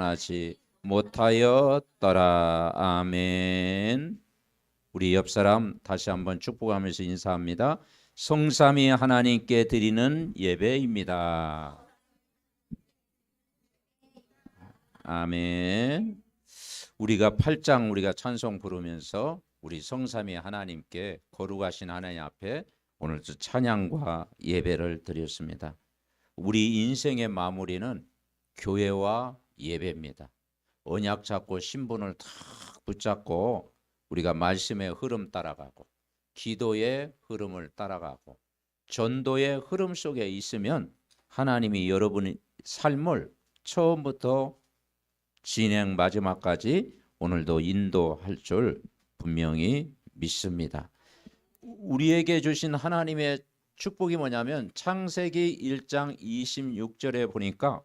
하지 못하였더라. 아멘. 우리 옆 사람 다시 한번 축복하면서 인사합니다. 성삼위 하나님께 드리는 예배입니다. 아멘. 우리가 8장 우리가 찬송 부르면서 우리 성삼위 하나님께 거룩하신 하나님 앞에 오늘 찬양과 예배를 드렸습니다. 우리 인생의 마무리는 교회와 예배입니다. 언약 잡고 신분을 탁 붙잡고 우리가 말씀의 흐름 따라가고 기도의 흐름을 따라가고 전도의 흐름 속에 있으면 하나님이 여러분의 삶을 처음부터 진행 마지막까지 오늘도 인도할 줄 분명히 믿습니다. 우리에게 주신 하나님의 축복이 뭐냐면 창세기 1장 26절에 보니까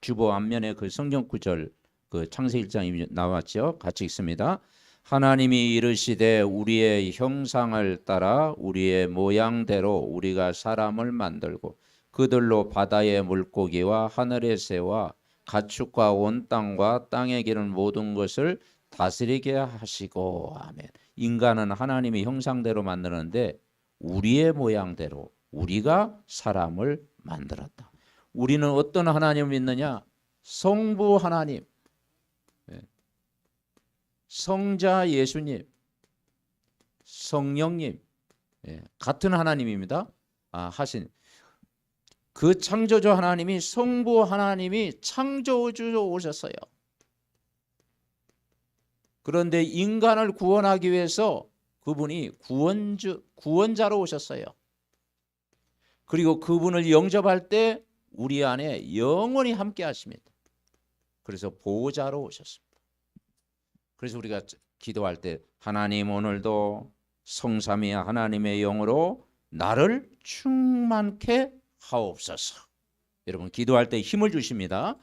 주보 앞면에 그 성경 구절 그 창세기 1장이 나왔죠. 같이 읽습니다. 하나님이 이르시되 우리의 형상을 따라 우리의 모양대로 우리가 사람을 만들고 그들로 바다의 물고기와 하늘의 새와 가축과 온 땅과 땅에 기는 모든 것을 다스리게 하시고. 아멘. 인간은 하나님의 형상대로 만드는데 우리의 모양대로 우리가 사람을 만들었다. 우리는 어떤 하나님을 믿느냐? 성부 하나님, 성자 예수님, 성령님, 같은 하나님입니다. 하신 그 창조주 하나님이 성부 하나님이 창조주로 오셨어요. 그런데 인간을 구원하기 위해서 그분이 구원자로 오셨어요. 그리고 그분을 영접할 때 우리 안에 영원히 함께 하십니다. 그래서 보호자로 오셨습니다. 그래서 우리가 기도할 때 하나님 오늘도 성삼위 하나님의 영으로 나를 충만케 하옵소서. 여러분 기도할 때 힘을 주십니다.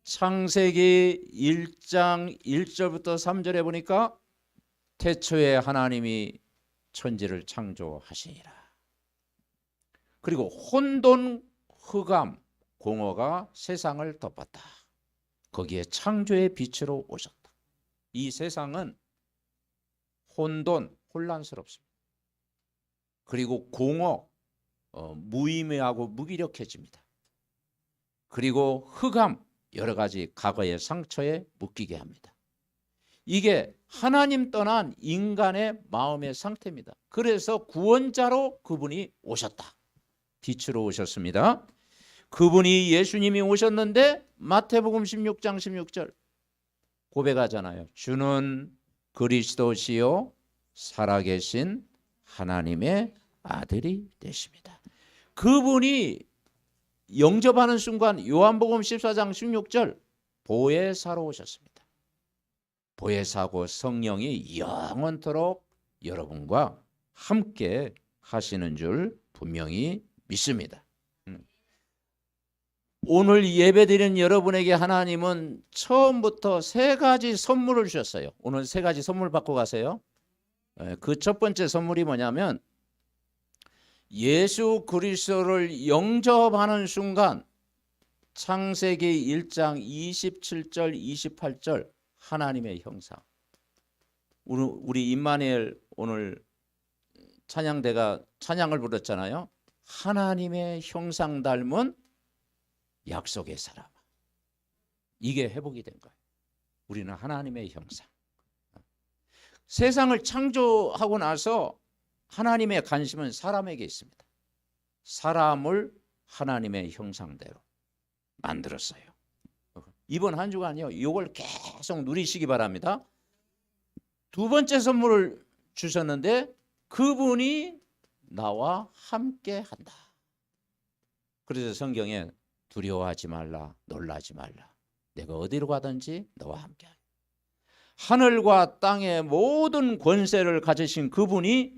창세기 1장 1절부터 3절에 보니까 태초에 하나님이 천지를 창조하시니라. 그리고 혼돈, 흑암, 공허가 세상을 덮었다. 거기에 창조의 빛으로 오셨다. 이 세상은 혼돈, 혼란스럽습니다. 그리고 공허, 무의미하고 무기력해집니다. 그리고 흑암, 여러 가지 과거의 상처에 묶이게 합니다. 이게 하나님 떠난 인간의 마음의 상태입니다. 그래서 구원자로 그분이 오셨다. 빛으로 오셨습니다. 그분이 예수님이 오셨는데 마태복음 16장 16절 고백하잖아요. 주는 그리스도시요 살아계신 하나님의 아들이 되십니다. 그분이 영접하는 순간 요한복음 14장 16절 보혜사로 오셨습니다. 보혜사고 성령이 영원토록 여러분과 함께 하시는 줄 분명히 믿습니다. 오늘 예배드리는 여러분에게 하나님은 처음부터 세 가지 선물을 주셨어요. 오늘 세 가지 선물 받고 가세요. 그 첫 번째 선물이 뭐냐면 예수 그리스도를 영접하는 순간 창세기 1장 27절 28절 하나님의 형상. 우리 임마누엘 오늘 찬양대가 찬양을 부르잖아요. 하나님의 형상 닮은 약속의 사람. 이게 회복이 된 거예요. 우리는 하나님의 형상. 세상을 창조하고 나서 하나님의 관심은 사람에게 있습니다. 사람을 하나님의 형상대로 만들었어요. 이번 한 주간요, 이걸 계속 누리시기 바랍니다. 두 번째 선물을 주셨는데 그분이 나와 함께 한다. 그래서 성경에 두려워하지 말라, 놀라지 말라. 내가 어디로 가든지 너와 함께 하리. 하늘과 땅의 모든 권세를 가지신 그분이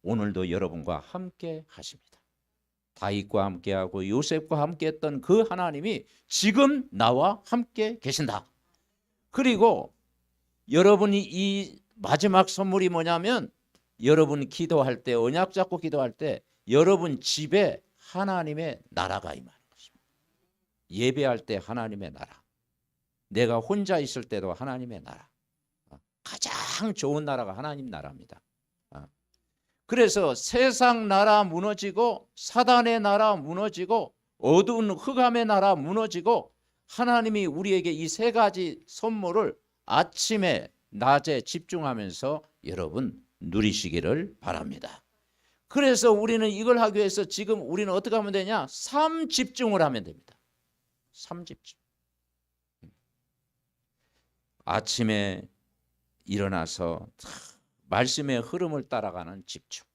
오늘도 여러분과 함께 하십니다. 다윗과 함께하고 요셉과 함께했던 그 하나님이 지금 나와 함께 계신다. 그리고 여러분이 이 마지막 선물이 뭐냐면 여러분 기도할 때 언약 잡고 기도할 때 여러분 집에 하나님의 나라가 임하는 것입니다. 예배할 때 하나님의 나라. 내가 혼자 있을 때도 하나님의 나라. 가장 좋은 나라가 하나님 나라입니다. 그래서 세상 나라 무너지고 사단의 나라 무너지고 어두운 흑암의 나라 무너지고 하나님이 우리에게 이 세 가지 선물을 아침에 낮에 집중하면서 여러분 누리시기를 바랍니다. 그래서 우리는 이걸 하기 위해서 지금 우리는 어떻게 하면 되냐? 삶 집중을 하면 됩니다. 삶 집중. 아침에 일어나서 말씀의 흐름을 따라가는 집중.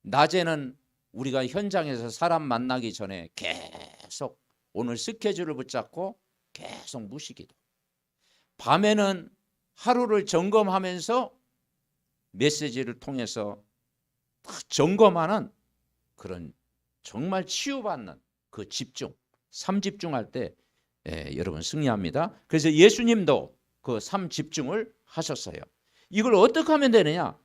낮에는 우리가 현장에서 사람 만나기 전에 계속 오늘 스케줄을 붙잡고 계속 무시기도. 밤에는 하루를 점검하면서 메시지를 통해서 점검하는 그런 정말 치유받는 그 집중, 삶 집중할 때 여러분 승리합니다. 그래서 예수님도 그 삶 집중을 하셨어요. 이걸 어떻게 하면 되느냐?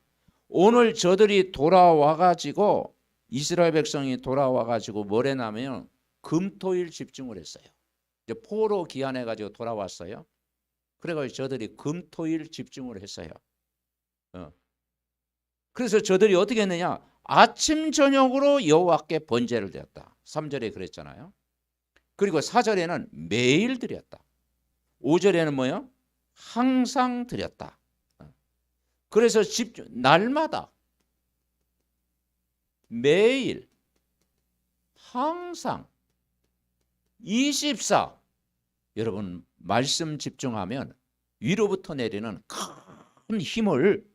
오늘 저들이 돌아와가지고 이스라엘 백성이 돌아와가지고 뭘 했냐면 금토일 집중을 했어요. 이제 포로 기한해가지고 돌아왔어요. 그래가지고 저들이 금토일 집중을 했어요. 그래서 저들이 어떻게 했느냐? 아침 저녁으로 여호와께 번제를 드렸다. 3절에 그랬잖아요. 그리고 4절에는 매일 드렸다. 5절에는 뭐요? 항상 드렸다. 그래서 날마다 매일 항상 24 여러분 말씀 집중하면 위로부터 내리는 큰 힘을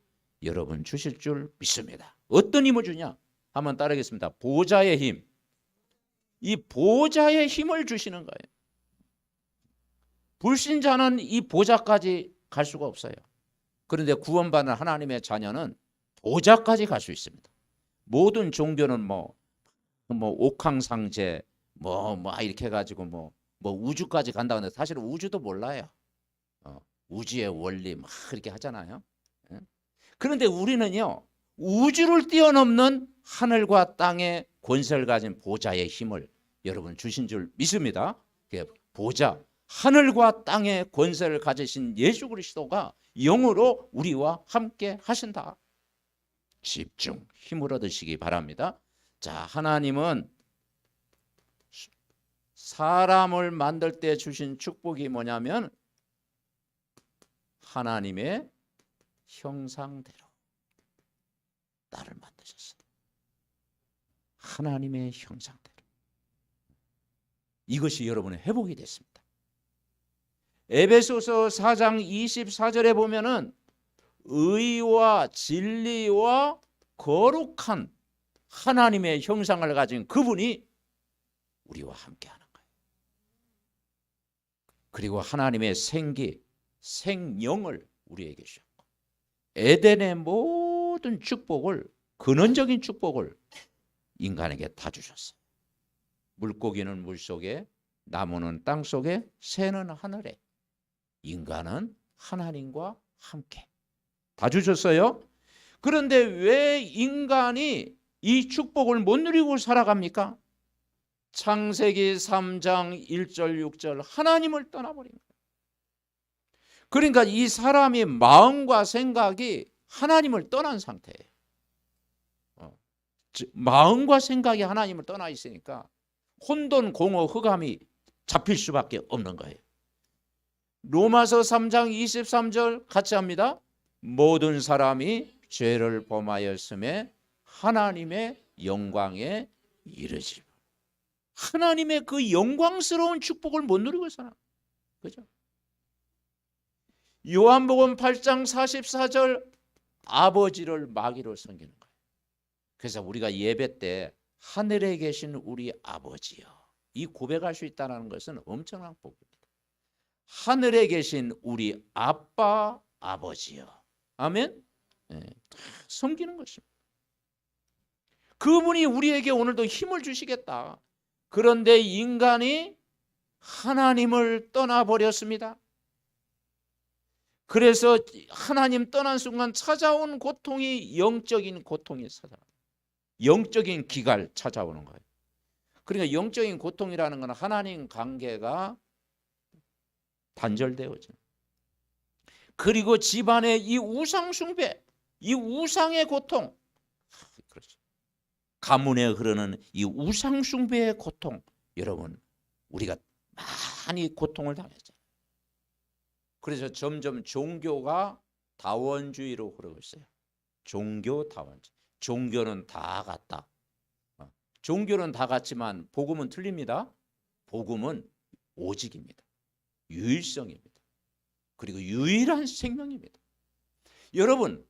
여러분 주실 줄 믿습니다. 어떤 힘을 주냐? 한번 따르겠습니다. 보좌의 힘. 이 보좌의 힘을 주시는 거예요. 불신자는 이 보좌까지 갈 수가 없어요. 그런데 구원받은 하나님의 자녀는 보좌까지 갈 수 있습니다. 모든 종교는 뭐 옥황상제 이렇게 해가지고 뭐 우주까지 간다 하는데 사실은 우주도 몰라요. 우주의 원리 이렇게 하잖아요. 그런데 우리는요 우주를 뛰어넘는 하늘과 땅의 권세를 가진 보좌의 힘을 여러분 주신 줄 믿습니다. 보좌, 하늘과 땅의 권세를 가지신 예수 그리스도가 영으로 우리와 함께 하신다. 집중, 힘을 얻으시기 바랍니다. 자, 하나님은 사람을 만들 때 주신 축복이 뭐냐면 하나님의 형상대로 나를 만드셨어요. 하나님의 형상대로. 이것이 여러분의 회복이 됐습니다. 에베소서 4장 24절에 보면은 의와 진리와 거룩한 하나님의 형상을 가진 그분이 우리와 함께하는 거예요. 그리고 하나님의 생명을 우리에게 주셨고 에덴의 모든 축복을 근원적인 축복을 인간에게 다 주셨어요. 물고기는 물속에, 나무는 땅속에, 새는 하늘에, 인간은 하나님과 함께 다 주셨어요. 그런데 왜 인간이 이 축복을 못 누리고 살아갑니까? 창세기 3장 1절 6절 하나님을 떠나버린 거예요. 그러니까 이 사람이 마음과 생각이 하나님을 떠난 상태예요. 마음과 생각이 하나님을 떠나 있으니까 혼돈, 공허, 흑암이 잡힐 수밖에 없는 거예요. 로마서 3장 23절 같이 합니다. 모든 사람이 죄를 범하였음에 하나님의 영광에 이르지. 하나님의 그 영광스러운 축복을 못 누리고 살아. 그죠? 요한복음 8장 44절 아버지를 마귀로 섬기는 거예요. 그래서 우리가 예배 때 하늘에 계신 우리 아버지요. 이 고백할 수 있다는 것은 엄청난 복입니다. 하늘에 계신 우리 아빠 아버지요. 아멘. 섬기는 것입니다. 그분이 우리에게 오늘도 힘을 주시겠다. 그런데 인간이 하나님을 떠나버렸습니다. 그래서 하나님 떠난 순간 찾아온 고통이 영적인 고통이 찾아와요. 영적인 기갈 찾아오는 거예요. 그러니까 영적인 고통이라는 건 하나님 관계가 단절되어져. 그리고 집안의 이 우상 숭배, 이 우상의 고통, 그렇죠. 가문에 흐르는 이 우상 숭배의 고통, 여러분 우리가 많이 고통을 당했잖아요. 그래서 점점 종교가 다원주의로 흐르고 있어요. 종교 다원주의. 종교는 다 같다. 종교는 다 같지만 복음은 틀립니다. 복음은 오직입니다. 유일성입니다. 그리고 유일한 생명입니다. 여러분,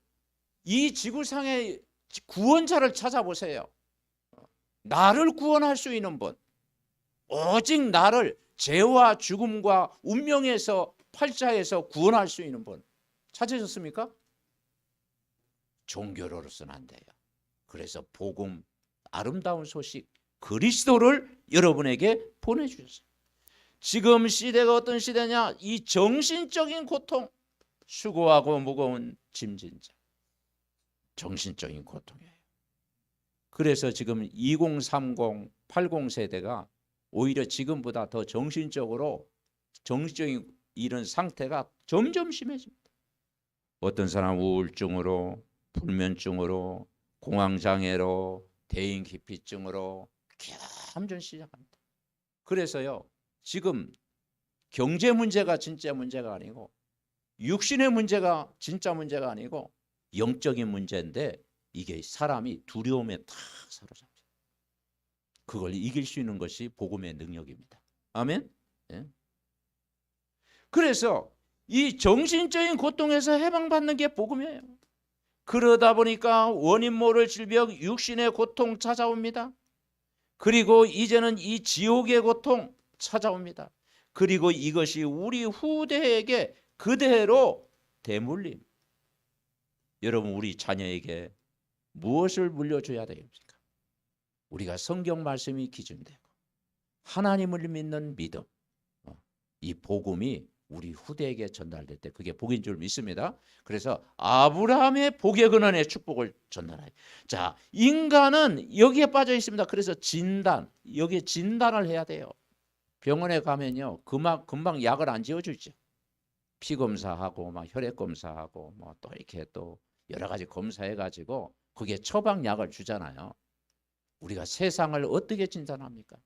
이 지구상의 구원자를 찾아보세요. 나를 구원할 수 있는 분, 오직 나를 죄와 죽음과 운명에서 팔자에서 구원할 수 있는 분 찾으셨습니까? 종교로서는 안 돼요. 그래서 복음, 아름다운 소식 그리스도를 여러분에게 보내주셨어요. 지금 시대가 어떤 시대냐? 이 정신적인 고통, 수고하고 무거운 짐진 자, 정신적인 고통이에요. 그래서 지금 2030, 80 세대가 오히려 지금보다 더 정신적인 이런 상태가 점점 심해집니다. 어떤 사람 우울증으로, 불면증으로, 공황장애로, 대인기피증으로 점점 시작합니다. 그래서요, 지금 경제 문제가 진짜 문제가 아니고 육신의 문제가 진짜 문제가 아니고 영적인 문제인데 이게 사람이 두려움에 다 사로잡혀요. 그걸 이길 수 있는 것이 복음의 능력입니다. 아멘. 예? 그래서 이 정신적인 고통에서 해방받는 게 복음이에요. 그러다 보니까 원인 모를 질병, 육신의 고통 찾아옵니다. 그리고 이제는 이 지옥의 고통 찾아옵니다. 그리고 이것이 우리 후대에게 그대로 대물림. 여러분, 우리 자녀에게 무엇을 물려줘야 됩니까? 우리가 성경 말씀이 기준되고 하나님을 믿는 믿음, 이 복음이 우리 후대에게 전달될 때 그게 복인 줄 믿습니다. 그래서 아브라함의 복의 근원의 축복을 전달해요. 자, 인간은 여기에 빠져 있습니다. 그래서 여기에 진단을 해야 돼요. 병원에 가면요, 금방 약을 안 지어주죠. 피 검사하고 막 혈액 검사하고 뭐 또 이렇게 또 여러 가지 검사해가지고 그게 처방약을 주잖아요. 우리가 세상을 어떻게 진단합니까?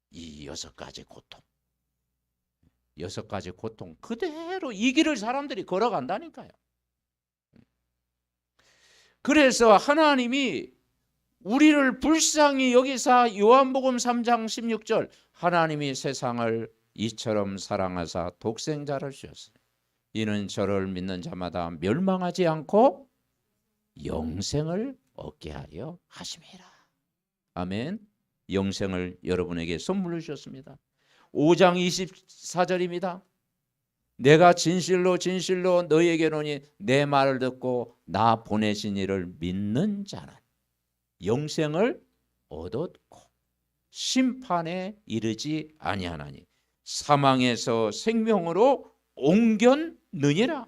이 6가지 고통. 6가지 고통 그대로 이 길을 사람들이 걸어간다니까요. 그래서 하나님이 우리를 불쌍히 여기사 요한복음 3장 16절 하나님이 세상을 이처럼 사랑하사 독생자를 주셨어요. 이는 저를 믿는 자마다 멸망하지 않고 영생을 얻게 하려 하심이라. 아멘. 영생을 여러분에게 선물로 주셨습니다. 5장 24절입니다. 내가 진실로 진실로 너희에게 이르노니 내 말을 듣고 나 보내신 이를 믿는 자는 영생을 얻었고 심판에 이르지 아니하나니 사망에서 생명으로 옮겼느니라.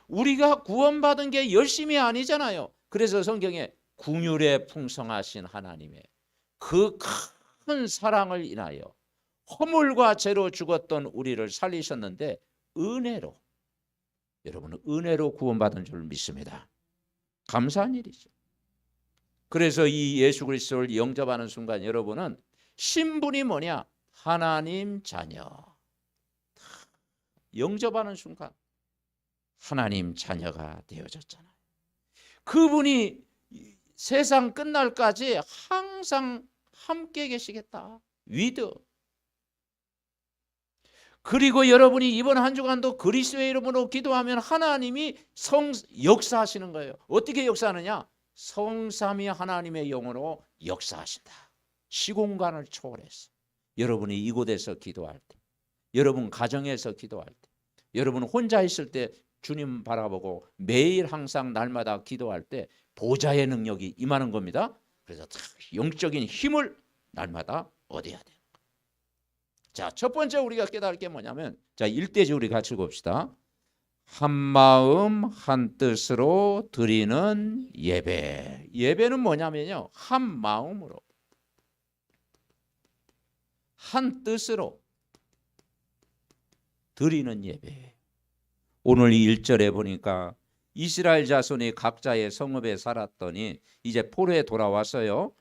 우리가 구원받은 게 열심이 아니잖아요. 그래서 성경에 긍휼에 풍성하신 하나님의 그 큰 사랑을 인하여 허물과 죄로 죽었던 우리를 살리셨는데 은혜로, 여러분은 은혜로 구원받은 줄 믿습니다. 감사한 일이죠. 그래서 이 예수 그리스도를 영접하는 순간 여러분은 신분이 뭐냐? 하나님 자녀. 영접하는 순간 하나님 자녀가 되어졌잖아요. 그분이 세상 끝날까지 항상 함께 계시겠다. 위드. 그리고 여러분이 이번 한 주간도 그리스도의 이름으로 기도하면 하나님이 역사하시는 거예요. 어떻게 역사하느냐? 성삼위 하나님의 영으로 역사하신다. 시공간을 초월해서. 여러분이 이곳에서 기도할 때, 여러분 가정에서 기도할 때, 여러분 혼자 있을 때 주님 바라보고 매일 항상 날마다 기도할 때 보좌의 능력이 임하는 겁니다. 그래서 영적인 힘을 날마다 얻어야 돼요. 자, 첫 번째 우리가 깨달을 게 뭐냐면, 자, 1대지 우리 같이 봅시다. 한 마음 한 뜻으로 드리는 예배. 예배는 뭐냐면요, 한 마음으로 한 뜻으로 드리는 예배예요. 오늘 1절에 보니까 이스라엘 자손이 각자의 성읍에 살았더니 이제 포로에 돌아왔어요.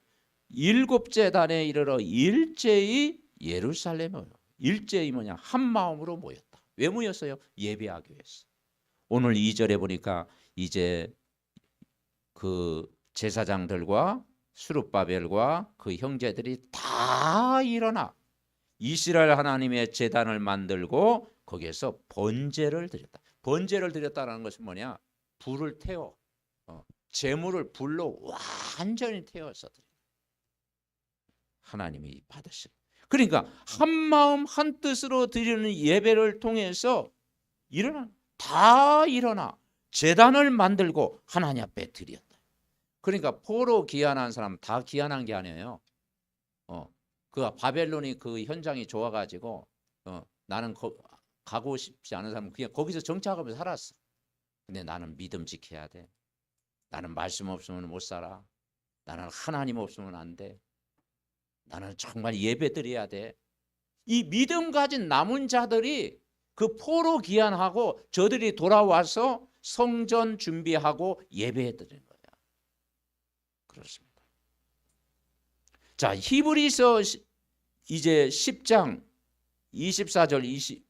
7재단에 이르러 일제히 예루살렘에 일제히 뭐냐 한 마음으로 모였다. 왜 모였어요? 예배하기 위해서. 오늘 2절에 보니까 이제 그 제사장들과 스룹바벨과 그 형제들이 다 일어나 이스라엘 하나님의 제단을 만들고 거기에서 번제를 드렸다. 번제를 드렸다는 것은 뭐냐? 불을 태워 재물을 불로 완전히 태워서 하나님이 받으시고, 그러니까 한 마음 한 뜻으로 드리는 예배를 통해서 다 일어나 제단을 만들고 하나님 앞에 드렸다. 그러니까 포로 귀환한 사람 다 귀환한 게 아니에요. 그 바벨론이 그 현장이 좋아가지고 나는 가고 싶지 않은 사람은 그냥 거기서 정착하면서 살았어. 근데 나는 믿음 지켜야 돼. 나는 말씀 없으면 못 살아. 나는 하나님 없으면 안 돼. 나는 정말 예배 드려야 돼. 이 믿음 가진 남은 자들이 그 포로 귀환하고 저들이 돌아와서 성전 준비하고 예배 드리는 거야. 그렇습니다. 자, 히브리서 이제 10장 24절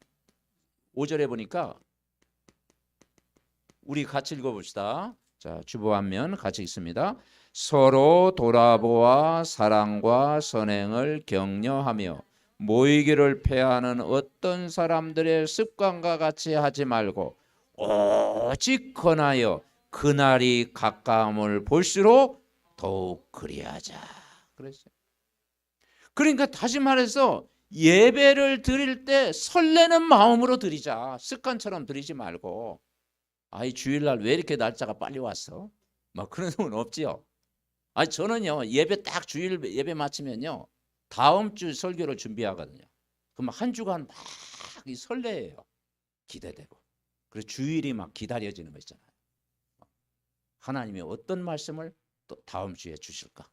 25절에 보니까 우리 같이 읽어봅시다. 자, 주보안면 같이 읽습니다. 서로 돌아보아 사랑과 선행을 격려하며 모이기를 패하는 어떤 사람들의 습관과 같이 하지 말고 오직 권하여 그날이 가까움을 볼수록 더욱 그리하자. 그랬어요. 그러니까 다시 말해서 예배를 드릴 때 설레는 마음으로 드리자. 습관처럼 드리지 말고 아이 주일날 왜 이렇게 날짜가 빨리 왔어? 막 그런 건 없지요. 아니 저는요 예배 딱 주일 예배 마치면요 다음 주 설교를 준비하거든요. 그럼 한 주간 막 설레요. 기대되고. 그래서 주일이 막 기다려지는 거 있잖아요. 하나님이 어떤 말씀을 또 다음 주에 주실까?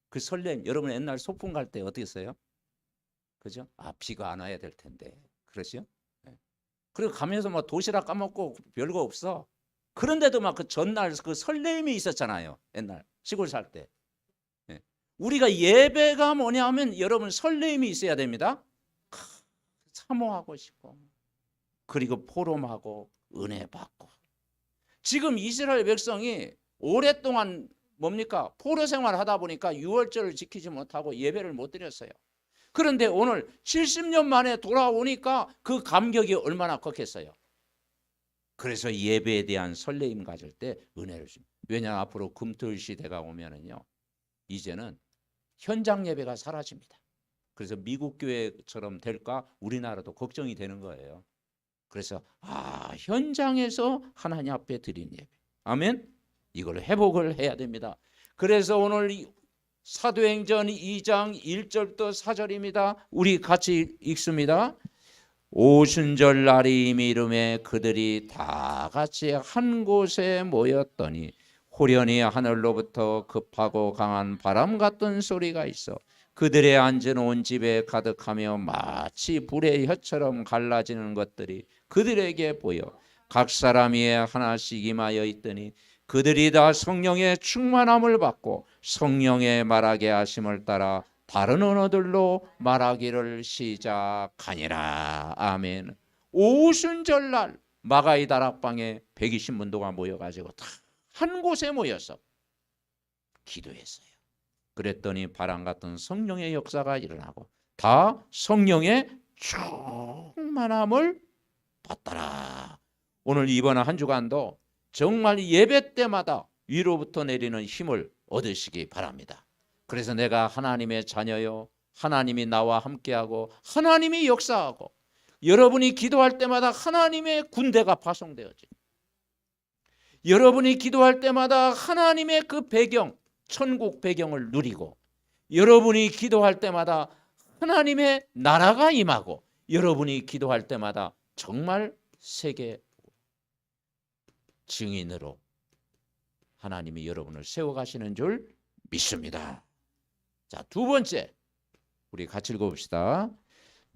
그 설렘. 여러분 옛날 소풍 갈 때 어떻게 했어요? 그죠? 아 비가 안 와야 될 텐데. 그러시요? 네. 그리고 가면서 뭐 도시락 까먹고 별거 없어. 그런데도 막 그 전날 그 설렘이 있었잖아요. 옛날 시골 살 때. 네. 우리가 예배가 뭐냐 하면 여러분 설렘이 있어야 됩니다. 사모하고 싶고 그리고 포럼하고 은혜 받고. 지금 이스라엘 백성이 오랫동안 뭡니까? 포로 생활을 하다 보니까 유월절을 지키지 못하고 예배를 못 드렸어요. 그런데 오늘 70년 만에 돌아오니까 그 감격이 얼마나 컸겠어요. 그래서 예배에 대한 설레임 가질 때 은혜를 줍니다. 왜냐 앞으로 금토일 시대가 오면은요 이제는 현장 예배가 사라집니다. 그래서 미국 교회처럼 될까 우리나라도 걱정이 되는 거예요. 그래서 현장에서 하나님 앞에 드린 예배. 아멘. 이걸 회복을 해야 됩니다. 그래서 오늘 사도행전 2장 1절부터 4절입니다. 우리 같이 읽습니다. 오순절 날이 이름에 그들이 다 같이 한 곳에 모였더니 호련히 하늘로부터 급하고 강한 바람 같은 소리가 있어 그들의 앉은 온 집에 가득하며 마치 불의 혀처럼 갈라지는 것들이 그들에게 보여 각 사람 위에 하나씩 임하여 있더니 그들이 다 성령의 충만함을 받고 성령의 말하게 하심을 따라 다른 언어들로 말하기를 시작하니라. 아멘. 오순절날 마가이 다락방에 120문도가 모여가지고 다 한 곳에 모여서 기도했어요. 그랬더니 바람 같은 성령의 역사가 일어나고 다 성령의 충만함을 받더라. 오늘 이번 한 주간도 정말 예배 때마다 위로부터 내리는 힘을 얻으시기 바랍니다. 그래서 내가 하나님의 자녀요, 하나님이 나와 함께하고 하나님이 역사하고 여러분이 기도할 때마다 하나님의 군대가 파송되어지. 여러분이 기도할 때마다 하나님의 그 배경, 천국 배경을 누리고 여러분이 기도할 때마다 하나님의 나라가 임하고 여러분이 기도할 때마다 정말 세계 증인으로 하나님이 여러분을 세워가시는 줄 믿습니다. 자, 두 번째 우리 같이 읽어봅시다.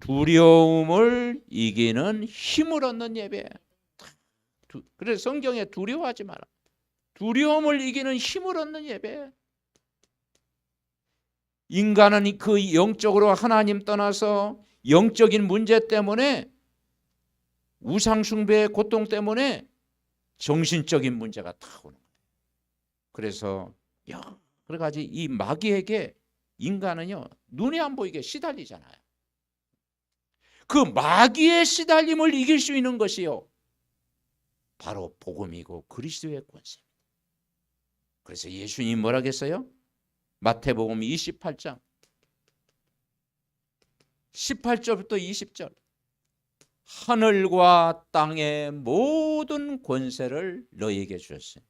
두려움을 이기는 힘을 얻는 예배. 그래서 성경에 두려워하지 마라. 두려움을 이기는 힘을 얻는 예배. 인간은 그 영적으로 하나님 떠나서 영적인 문제 때문에 우상 숭배의 고통 때문에 정신적인 문제가 다 오는 거예요. 그래서 여러 가지 이 마귀에게 인간은요 눈에 안 보이게 시달리잖아요. 그 마귀의 시달림을 이길 수 있는 것이요 바로 복음이고 그리스도의 권세입니다. 그래서 예수님 뭐라 했어요? 마태복음 28장 18절부터 20절 하늘과 땅의 모든 권세를 너희에게 주었으니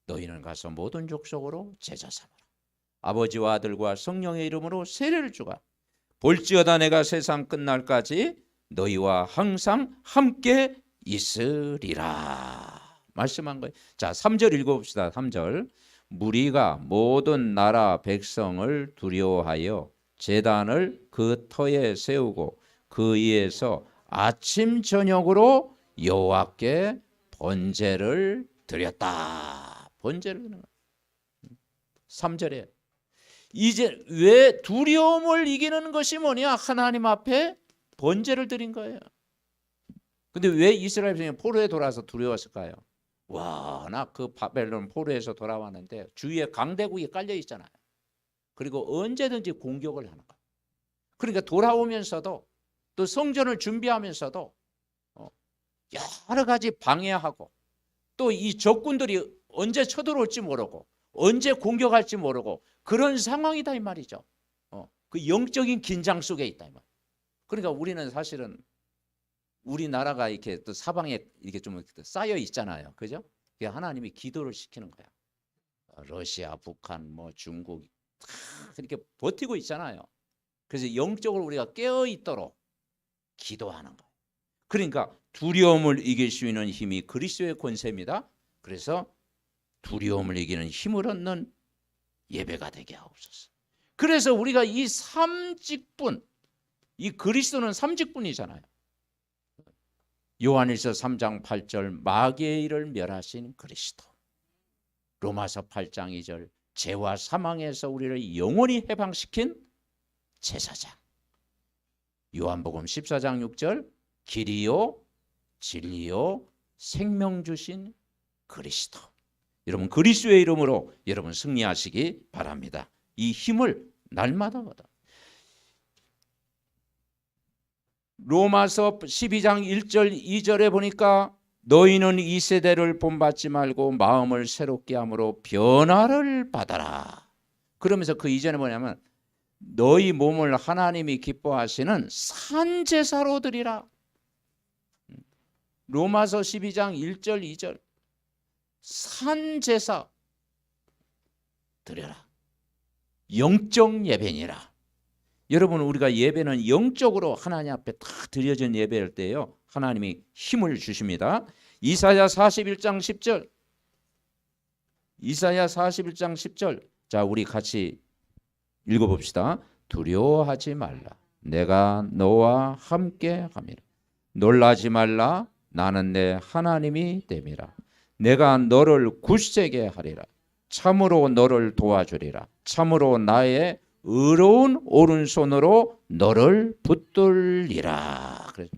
너희는 가서 모든 족속으로 제자 삼아라. 아버지와 아들과 성령의 이름으로 세례를 주가 볼지어다 내가 세상 끝날까지 너희와 항상 함께 있으리라 말씀한 거예요. 자, 3절 읽어봅시다. 3절 무리가 모든 나라 백성을 두려워하여 제단을 그 터에 세우고 그 위에서 아침 저녁으로 여호와께 번제를 드렸다. 번제를 드리는 거예요. 3절에 이제 왜 두려움을 이기는 것이 뭐냐? 하나님 앞에 번제를 드린 거예요. 근데 왜 이스라엘 백성이 포로에 돌아와서 두려웠을까요? 와, 나 그 바벨론 포로에서 돌아왔는데 주위에 강대국이 깔려 있잖아요. 그리고 언제든지 공격을 하는 거예요. 그러니까 돌아오면서도 또 성전을 준비하면서도 여러 가지 방해하고 또 이 적군들이 언제 쳐들어올지 모르고 언제 공격할지 모르고 그런 상황이다 이 말이죠. 그 영적인 긴장 속에 있다 이 말. 그러니까 우리는 사실은 우리나라가 이렇게 또 사방에 이렇게 좀 쌓여 있잖아요, 그죠? 하나님이 기도를 시키는 거야. 러시아, 북한, 뭐 중국 이렇게 버티고 있잖아요. 그래서 영적으로 우리가 깨어 있도록 기도하는 거예요. 그러니까 두려움을 이길 수 있는 힘이 그리스도의 권세입니다. 그래서 두려움을 이기는 힘을 얻는 예배가 되게 하옵소서. 그래서 우리가 이 삼직분, 이 그리스도는 삼직분이잖아요. 요한일서 3장 8절 마귀의 일을 멸하신 그리스도, 로마서 8장 2절 죄와 사망에서 우리를 영원히 해방시킨 제사장, 요한복음 14장 6절 길이요 진리요 생명 주신 그리스도. 여러분 그리스도의 이름으로 여러분 승리하시기 바랍니다. 이 힘을 날마다 얻어. 로마서 12장 1절 2절에 보니까 너희는 이 세대를 본받지 말고 마음을 새롭게 함으로 변화를 받아라. 그러면서 그 이전에 뭐냐면 너희 몸을 하나님이 기뻐하시는 산제사로 드리라. 로마서 12장 1절 2절 산제사 드려라. 영적 예배니라. 여러분 우리가 예배는 영적으로 하나님 앞에 다 드려진 예배일 때요 하나님이 힘을 주십니다. 이사야 41장 10절 이사야 41장 10절 자 우리 같이 읽어봅시다. 두려워하지 말라. 내가 너와 함께 함이라. 놀라지 말라. 나는 내 하나님이 됨이라. 내가 너를 굳세게 하리라. 참으로 너를 도와주리라. 참으로 나의 의로운 오른손으로 너를 붙들리라. 그래서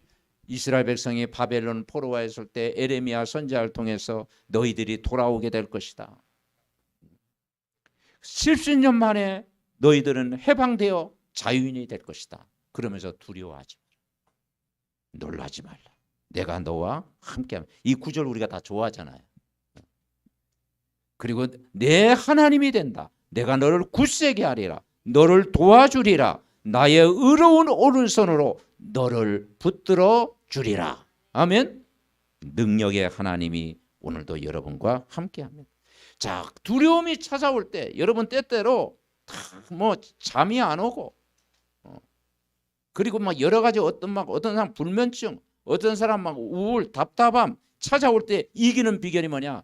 이스라엘 백성이 바벨론 포로와 있을 때 에레미야 선지자를 통해서 너희들이 돌아오게 될 것이다. 70년 만에 너희들은 해방되어 자유인이 될 것이다. 그러면서 두려워하지 말라. 놀라지 말라. 내가 너와 함께하면. 이 구절 우리가 다 좋아하잖아요. 그리고 내 하나님이 된다. 내가 너를 굳세게 하리라. 너를 도와주리라. 나의 의로운 오른손으로 너를 붙들어 주리라. 아멘. 능력의 하나님이 오늘도 여러분과 함께합니다. 자, 두려움이 찾아올 때 여러분 때때로 뭐 잠이 안 오고 그리고 막 여러 가지 어떤 사람 불면증, 어떤 사람 막 우울, 답답함 찾아올 때 이기는 비결이 뭐냐?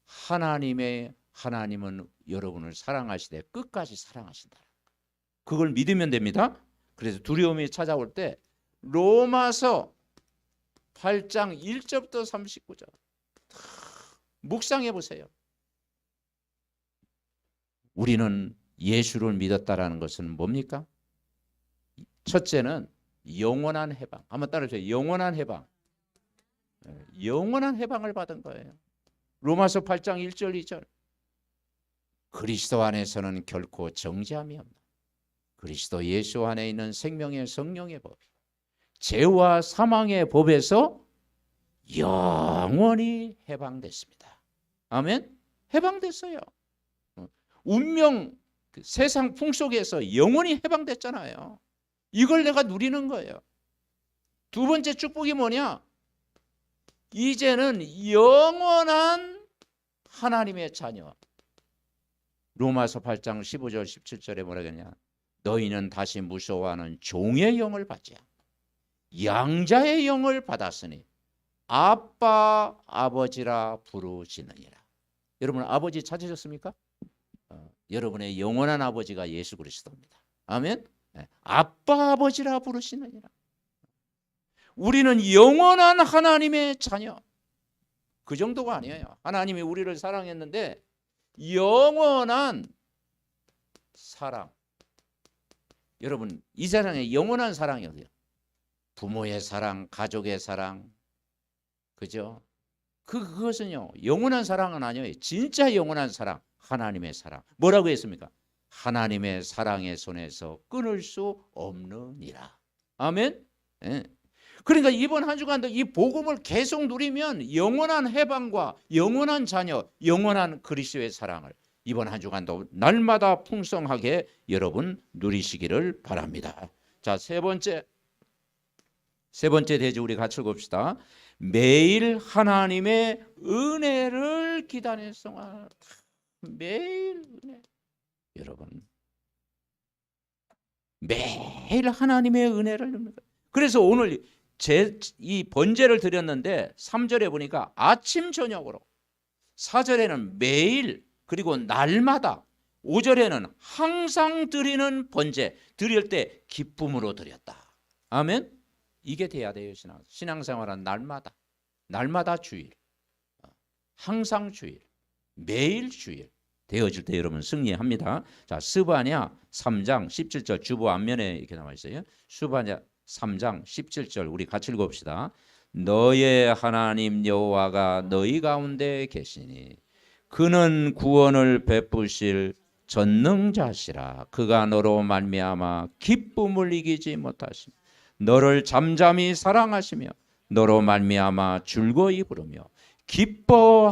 하나님은 여러분을 사랑하시되 끝까지 사랑하신다. 그걸 믿으면 됩니다. 그래서 두려움이 찾아올 때 로마서 8장 1절부터 39절 묵상해 보세요. 우리는 예수를 믿었다라는 것은 뭡니까? 첫째는 영원한 해방. 한번 따라해주세요. 영원한 해방. 영원한 해방을 받은 거예요. 로마서 8장 1절 2절. 그리스도 안에서는 결코 정죄함이 없나. 그리스도 예수 안에 있는 생명의 성령의 법, 죄와 사망의 법에서 영원히 해방됐습니다. 아멘. 해방됐어요. 운명 세상 풍속에서 영원히 해방됐잖아요. 이걸 내가 누리는 거예요. 두 번째 축복이 뭐냐? 이제는 영원한 하나님의 자녀. 로마서 8장 15절 17절에 뭐라 그러냐? 너희는 다시 무서워하는 종의 영을 받지 않고 양자의 영을 받았으니 아빠 아버지라 부르시느니라. 여러분 아버지 찾으셨습니까? 여러분의 영원한 아버지가 예수 그리스도입니다. 아멘. 아빠 아버지라 부르시느니라. 우리는 영원한 하나님의 자녀. 그 정도가 아니에요. 하나님이 우리를 사랑했는데 영원한 사랑. 여러분 이 세상에 영원한 사랑이 어디요? 부모의 사랑, 가족의 사랑, 그죠? 그것은요 영원한 사랑은 아니에요. 진짜 영원한 사랑, 하나님의 사랑. 뭐라고 했습니까? 하나님의 사랑의 손에서 끊을 수 없느니라. 아멘. 예. 그러니까 이번 한 주간도 이 복음을 계속 누리면 영원한 해방과 영원한 자녀, 영원한 그리스도의 사랑을 이번 한 주간도 날마다 풍성하게 여러분 누리시기를 바랍니다. 자, 세 번째 대지 우리 같이 읽읍시다. 매일 하나님의 은혜를 기다렸으나. 매일 은혜. 여러분 매일 하나님의 은혜를 줍니다. 그래서 오늘 이 번제를 드렸는데 3절에 보니까 아침 저녁으로, 4절에는 매일, 그리고 날마다, 5절에는 항상 드리는 번제, 드릴 때 기쁨으로 드렸다. 아멘. 이게 돼야 돼요. 신앙생활은 날마다 주일, 항상 주일, 매일 주일 되어질 때 여러분 승리합니다. 자, 스바냐 3장 17절 주보 앞면에 이렇게 나와 있어요. 스바냐 3장 17절 우리 같이 읽어봅시다. 너의 하나님 여호와가 너희 가운데 계시니 그는 구원을 베푸실 전능자시라. 그가 너로 말미암아 기쁨을 이기지 못하시며 너를 잠잠히 사랑하시며 너로 말미암아 즐거이 부르며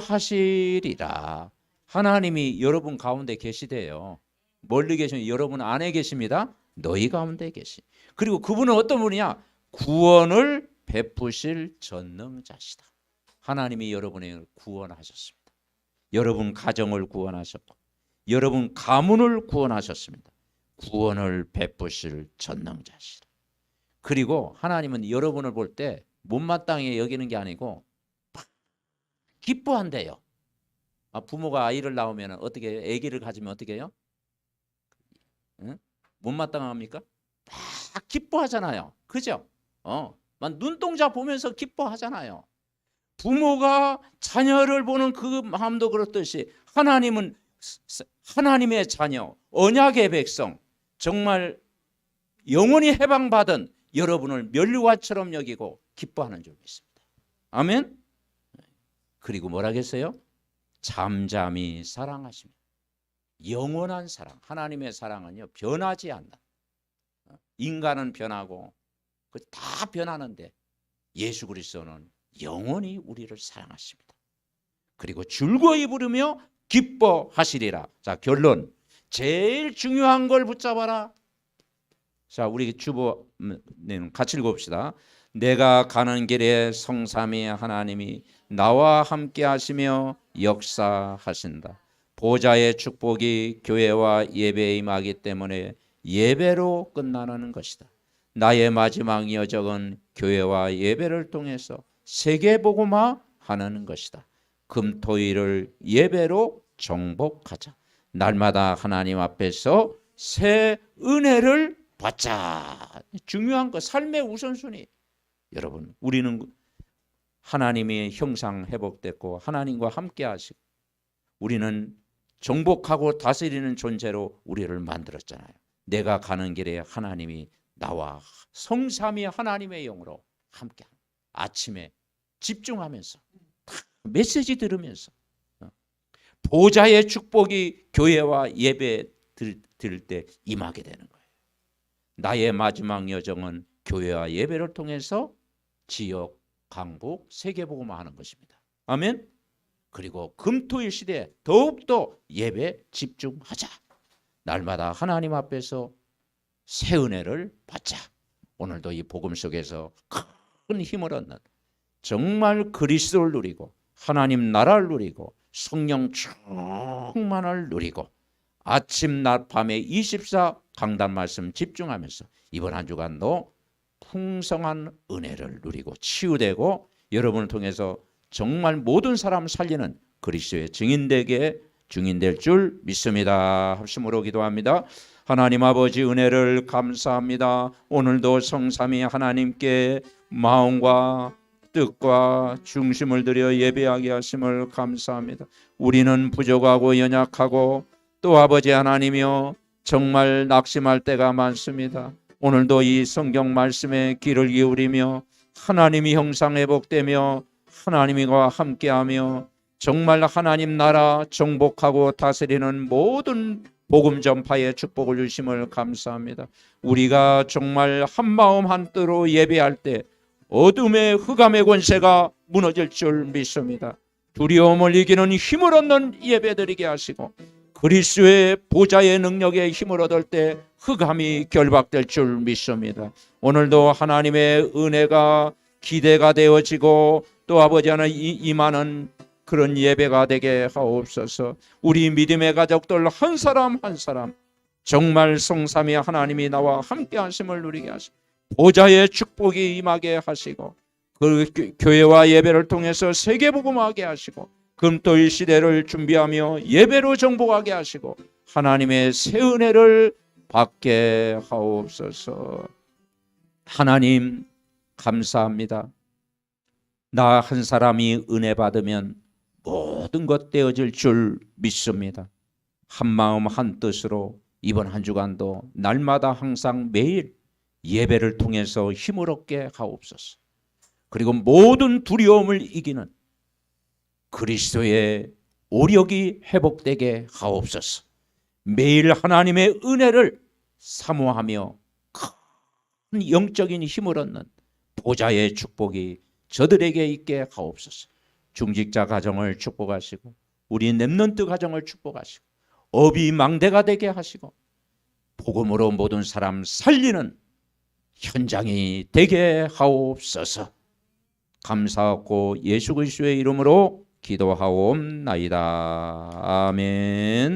기뻐하시리라. 하나님이 여러분 가운데 계시대요. 멀리 계시면 여러분 안에 계십니다. 너희 가운데 계시. 그리고 그분은 어떤 분이냐? 구원을 베푸실 전능자시다. 하나님이 여러분을 구원하셨습니다. 여러분 가정을 구원하셨고 여러분 가문을 구원하셨습니다. 구원을 베푸실 전능자시다. 그리고 하나님은 여러분을 볼 때 못마땅히 여기는 게 아니고 기뻐한대요. 부모가 아이를 낳으면 어떻게 해요? 아기를 가지면 어떻게 해요? 응? 못마땅합니까? 막 기뻐하잖아요. 그죠? 막 눈동자 보면서 기뻐하잖아요. 부모가 자녀를 보는 그 마음도 그렇듯이 하나님은 하나님의 자녀, 언약의 백성, 정말 영원히 해방받은 여러분을 멸류관처럼 여기고 기뻐하는 줄 믿습니다. 아멘. 그리고 뭐라겠어요? 잠잠히 사랑하시며 영원한 사랑. 하나님의 사랑은요 변하지 않는다. 인간은 변하고 다 변하는데 예수 그리스도는 영원히 우리를 사랑하십니다. 그리고 즐거이 부르며 기뻐하시리라. 자, 결론. 제일 중요한 걸 붙잡아라. 자, 우리 주보는 같이 읽어봅시다. 내가 가는 길에 성삼위 하나님이 나와 함께 하시며 역사하신다. 보좌의 축복이 교회와 예배에 임하기 때문에 예배로 끝나는 것이다. 나의 마지막 여정은 교회와 예배를 통해서 세계복음화 하는 것이다. 금토일을 예배로 정복하자. 날마다 하나님 앞에서 새 은혜를 받자. 중요한 거 삶의 우선순위. 여러분, 우리는 하나님의 형상 회복됐고 하나님과 함께 하시고 우리는 정복하고 다스리는 존재로 우리를 만들었잖아요. 내가 가는 길에 하나님이 나와 성삼위 하나님의 영으로 함께 아침에 집중하면서 메시지 들으면서 보좌의 축복이 교회와 예배 드릴 때 임하게 되는 거예요. 나의 마지막 여정은 교회와 예배를 통해서 지역, 강북, 세계복음화 하는 것입니다. 아멘. 그리고 금토일 시대에 더욱더 예배 집중하자. 날마다 하나님 앞에서 새 은혜를 받자. 오늘도 이 복음 속에서 큰 힘을 얻는 정말 그리스도를 누리고 하나님 나라를 누리고 성령 충만을 누리고 아침 낮 밤에 24 강단 말씀 집중하면서 이번 한 주간도 풍성한 은혜를 누리고 치유되고 여러분을 통해서 정말 모든 사람 살리는 그리스도의 증인될 줄 믿습니다. 합심으로 기도합니다. 하나님 아버지 은혜를 감사합니다. 오늘도 성삼위 하나님께 마음과 뜻과 중심을 들여 예배하게 하심을 감사합니다. 우리는 부족하고 연약하고 또 아버지 하나님이여 정말 낙심할 때가 많습니다. 오늘도 이 성경 말씀에 귀를 기울이며 하나님이 형상 회복되며 하나님과 함께하며 정말 하나님 나라 정복하고 다스리는 모든 복음 전파의 축복을 주심을 감사합니다. 우리가 정말 한마음 한뜻으로 예배할 때 어둠의 흑암의 권세가 무너질 줄 믿습니다. 두려움을 이기는 힘을 얻는 예배드리게 하시고 그리스도의 보좌의 능력에 힘을 얻을 때 흑암이 결박될 줄 믿습니다. 오늘도 하나님의 은혜가 기대가 되어지고 또 아버지 하나님 임하는 그런 예배가 되게 하옵소서. 우리 믿음의 가족들 한 사람 한 사람 정말 성삼위 하나님이 나와 함께 하심을 누리게 하시고 보좌의 축복이 임하게 하시고 그 교회와 예배를 통해서 세계복음하게 하시고 금토일 시대를 준비하며 예배로 정복하게 하시고 하나님의 새 은혜를 받게 하옵소서. 하나님 감사합니다. 나 한 사람이 은혜 받으면 모든 것 되어질 줄 믿습니다. 한마음 한뜻으로 이번 한 주간도 날마다 항상 매일 예배를 통해서 힘을 얻게 하옵소서. 그리고 모든 두려움을 이기는 그리스도의 오력이 회복되게 하옵소서. 매일 하나님의 은혜를 사모하며 큰 영적인 힘을 얻는 보좌의 축복이 저들에게 있게 하옵소서. 중직자 가정을 축복하시고 우리 렘넌트 가정을 축복하시고 업이 망대가 되게 하시고 복음으로 모든 사람 살리는 현장이 되게 하옵소서. 감사하고 예수 그리스도의 이름으로 기도하옵나이다. 아멘.